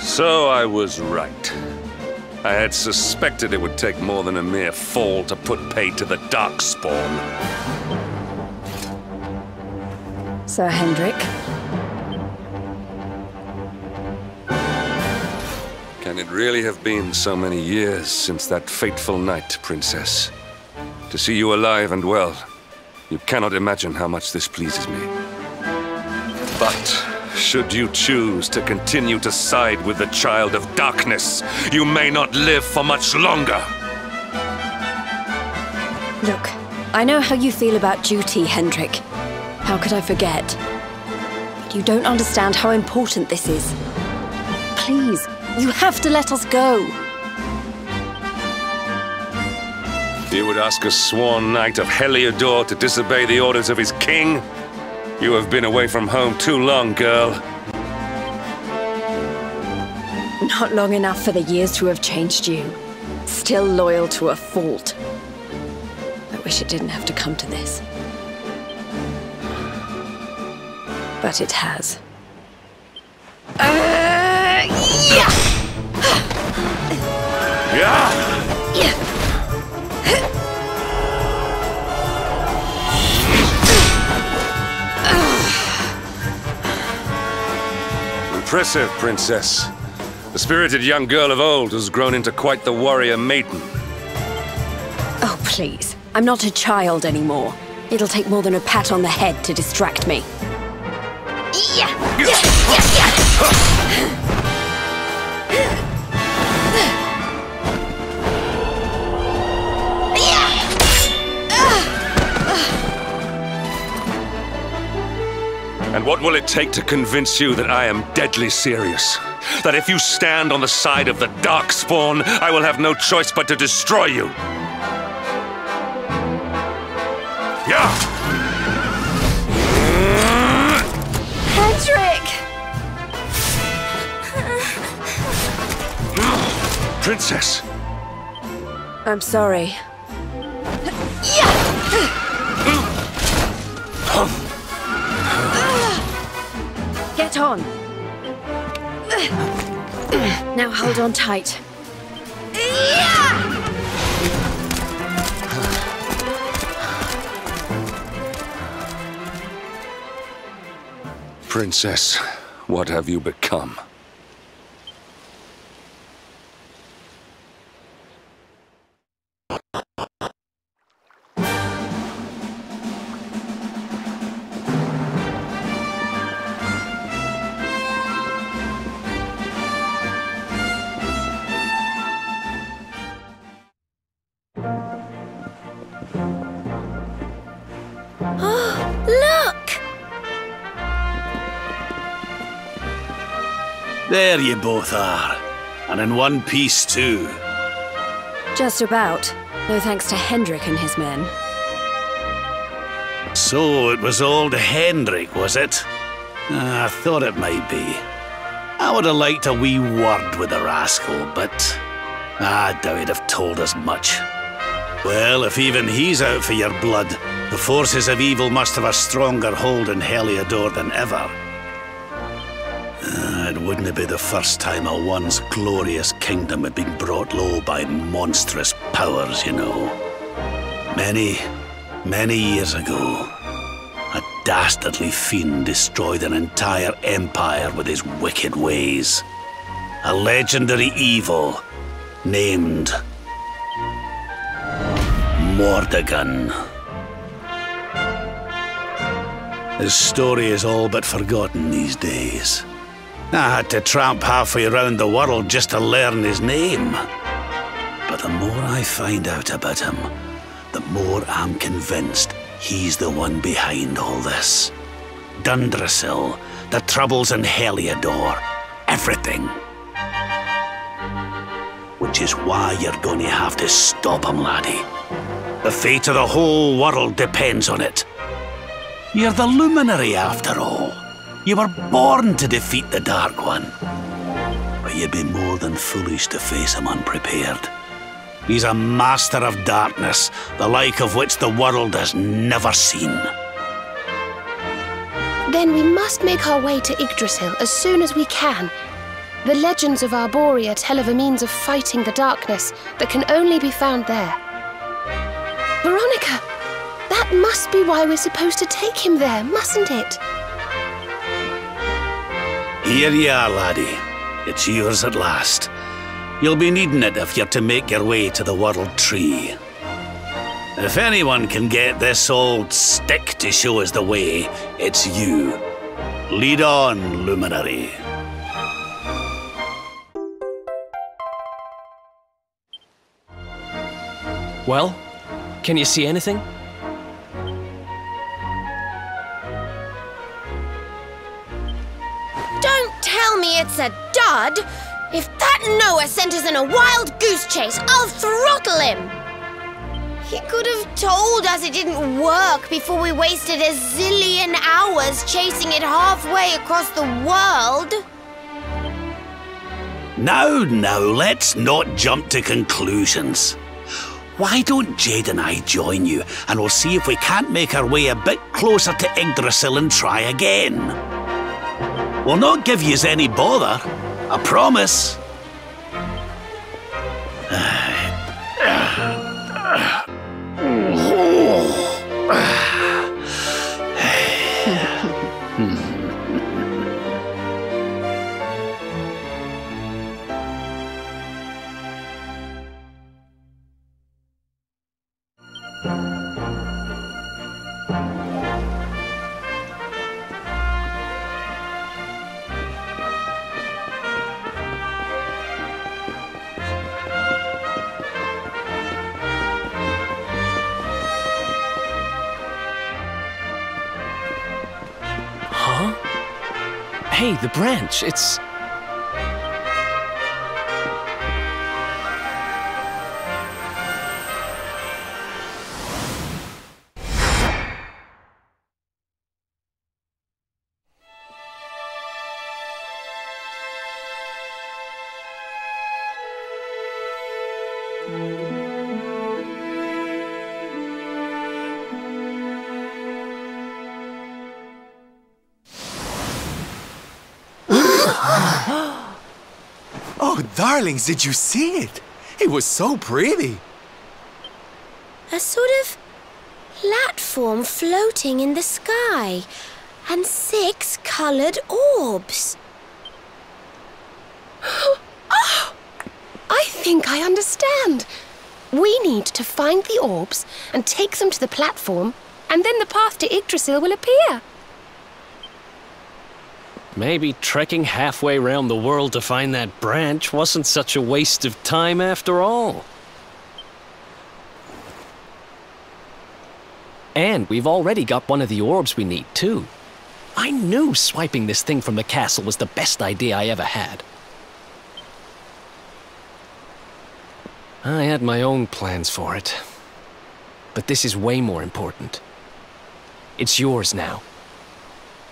So I was right. I had suspected it would take more than a mere fall to put paid to the Darkspawn. Sir Hendrik? Can it really have been so many years since that fateful night, Princess? To see you alive and well, you cannot imagine how much this pleases me. But should you choose to continue to side with the Child of Darkness, you may not live for much longer. Look, I know how you feel about duty, Hendrik. How could I forget? But you don't understand how important this is. Please, you have to let us go. You would ask a sworn knight of Heliodor to disobey the orders of his king? You have been away from home too long, girl. Not long enough for the years to have changed you. Still loyal to a fault. I wish it didn't have to come to this. But it has. Yeah! Impressive, Princess. The spirited young girl of old has grown into quite the warrior maiden. Oh, please. I'm not a child anymore. It'll take more than a pat on the head to distract me. And what will it take to convince you that I am deadly serious? That if you stand on the side of the Darkspawn, I will have no choice but to destroy you? Yeah! Hendrik! Princess! I'm sorry. Get on. Now hold on tight. Princess, what have you become? There you both are. And in one piece, too. Just about. No thanks to Hendrik and his men. So it was old Hendrik, was it? I thought it might be. I would have liked a wee word with the rascal, but I doubt he'd have told us much. Well, if even he's out for your blood, the forces of evil must have a stronger hold in Heliodor than ever. It wouldn't be the first time a once glorious kingdom had been brought low by monstrous powers, you know. Many, many years ago, a dastardly fiend destroyed an entire empire with his wicked ways. A legendary evil named Mordegon. His story is all but forgotten these days. I had to tramp halfway around the world just to learn his name. But the more I find out about him, the more I'm convinced he's the one behind all this. Dundrasil, the troubles in Heliodor, everything. Which is why you're going to have to stop him, laddie. The fate of the whole world depends on it. You're the Luminary, after all. You were born to defeat the Dark One. But you'd be more than foolish to face him unprepared. He's a master of darkness, the like of which the world has never seen. Then we must make our way to Yggdrasil as soon as we can. The legends of Arborea tell of a means of fighting the darkness that can only be found there. Veronica, that must be why we're supposed to take him there, mustn't it? Here you are, laddie. It's yours at last. You'll be needing it if you're to make your way to the World Tree. If anyone can get this old stick to show us the way, it's you. Lead on, Luminary. Well, can you see anything? Don't tell me it's a dud! If that Noah sent us in a wild goose chase, I'll throttle him! He could have told us it didn't work before we wasted a zillion hours chasing it halfway across the world. Now, let's not jump to conclusions. Why don't Jade and I join you, and we'll see if we can't make our way a bit closer to Yggdrasil and try again. We'll not give yous any bother, I promise. Hey, the branch, it's... Oh, darlings, did you see it? It was so pretty. A sort of platform floating in the sky, and 6 coloured orbs. Oh, I think I understand. We need to find the orbs and take them to the platform, and then the path to Yggdrasil will appear. Maybe trekking halfway around the world to find that branch wasn't such a waste of time after all. And we've already got one of the orbs we need, too. I knew swiping this thing from the castle was the best idea I ever had. I had my own plans for it. But this is way more important. It's yours now.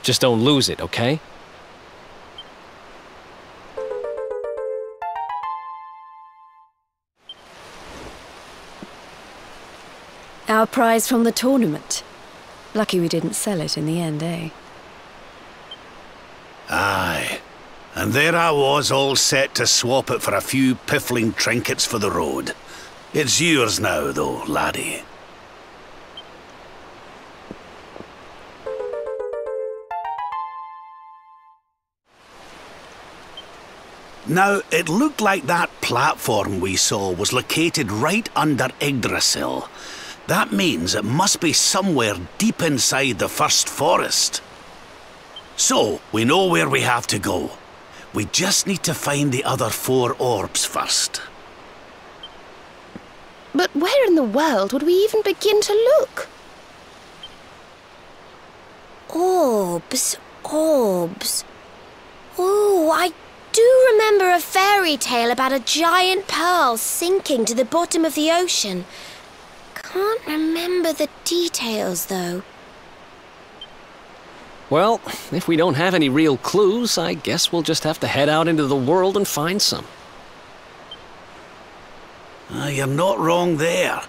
Just don't lose it, okay? Our prize from the tournament. Lucky we didn't sell it in the end, eh? Aye. And there I was, all set to swap it for a few piffling trinkets for the road. It's yours now, though, laddie. Now, it looked like that platform we saw was located right under Yggdrasil. That means it must be somewhere deep inside the first forest. So, we know where we have to go. We just need to find the other 4 orbs first. But where in the world would we even begin to look? Orbs. Oh, I do remember a fairy tale about a giant pearl sinking to the bottom of the ocean. Can't remember the details, though. Well, if we don't have any real clues, I guess we'll just have to head out into the world and find some. You're not wrong there.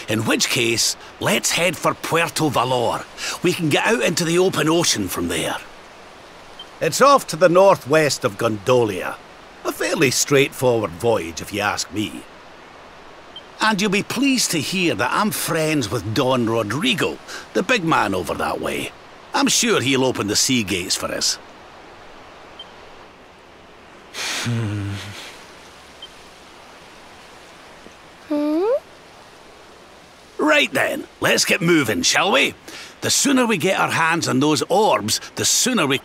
In which case, let's head for Puerto Valor. We can get out into the open ocean from there. It's off to the northwest of Gondolia. A fairly straightforward voyage, if you ask me. And you'll be pleased to hear that I'm friends with Don Rodrigo, the big man over that way. I'm sure he'll open the sea gates for us. Right then, let's get moving, shall we? The sooner we get our hands on those orbs, the sooner we...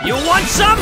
You want some?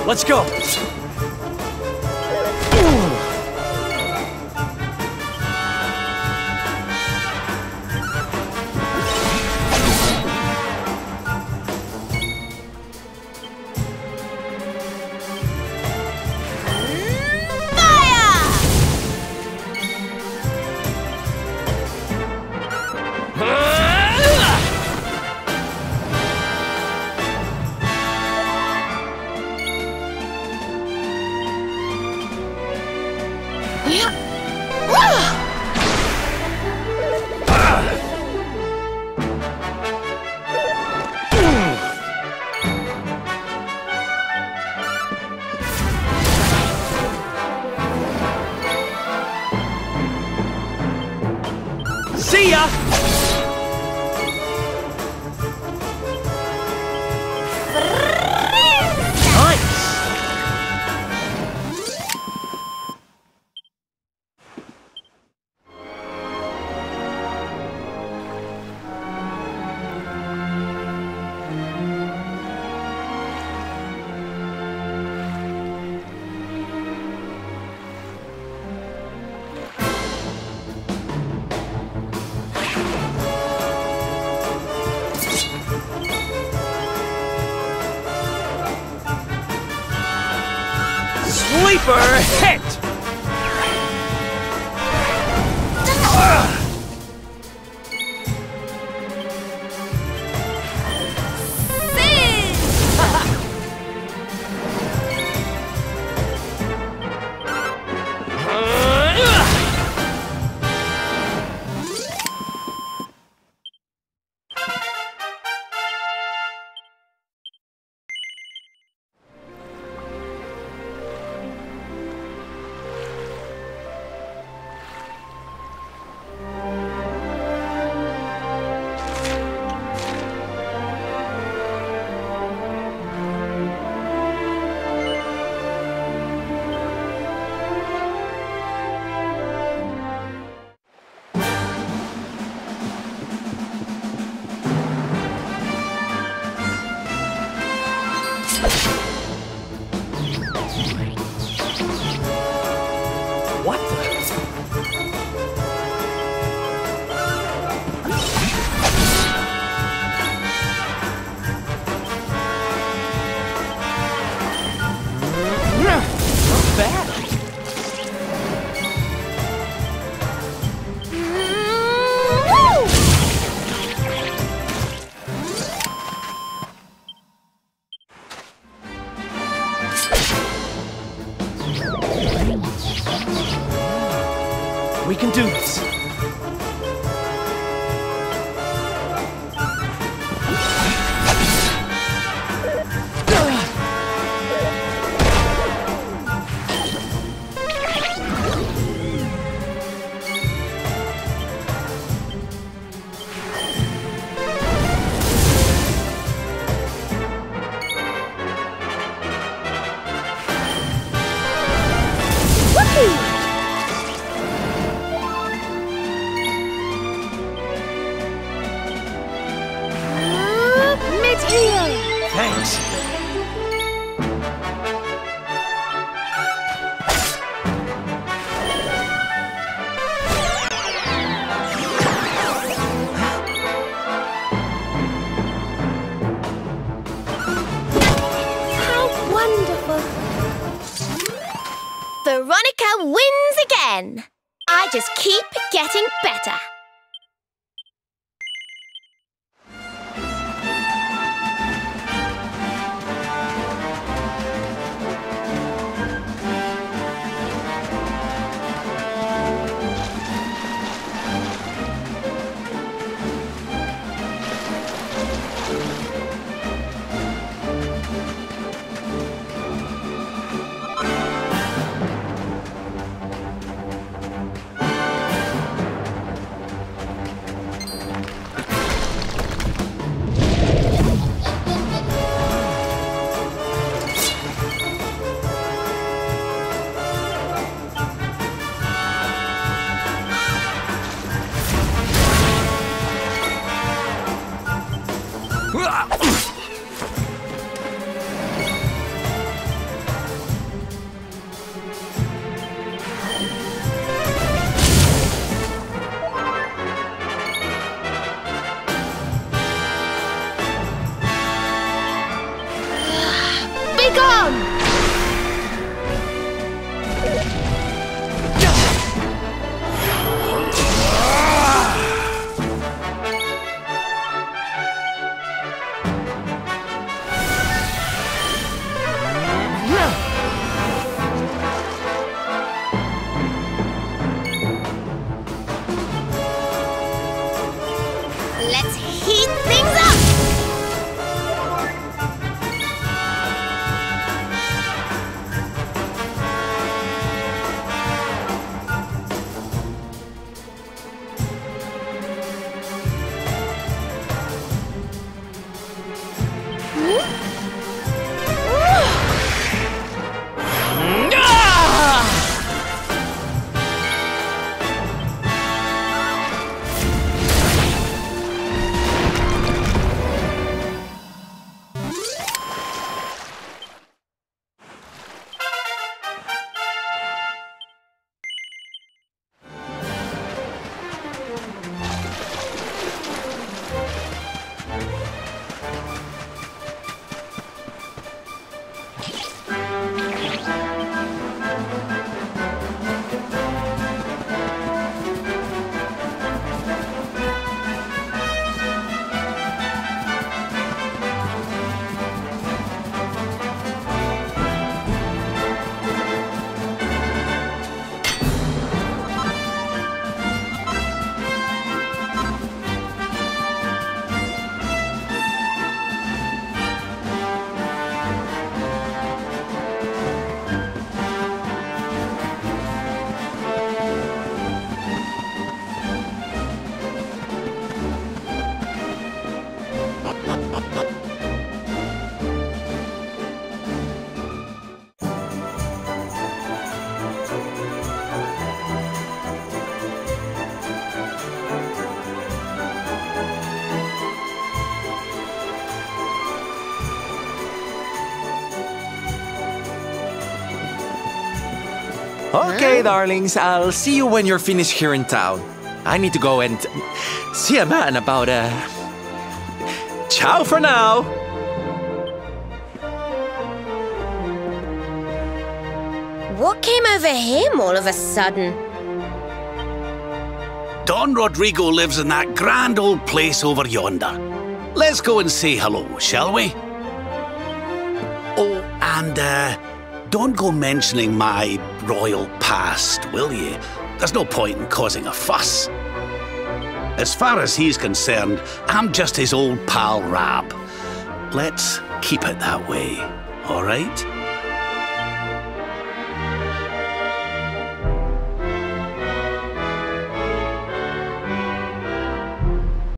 Let's go! See ya! Nice! Sleeper hit! What the? Not bad. We can do this. Thanks. How wonderful. Veronica wins again. I just keep getting better. Okay, darlings, I'll see you when you're finished here in town. I need to go and see a man about Ciao for now! What came over him all of a sudden? Don Rodrigo lives in that grand old place over yonder. Let's go and say hello, shall we? Oh, and don't go mentioning my royal past, will you? There's no point in causing a fuss. As far as he's concerned, I'm just his old pal Rab. Let's keep it that way, all right?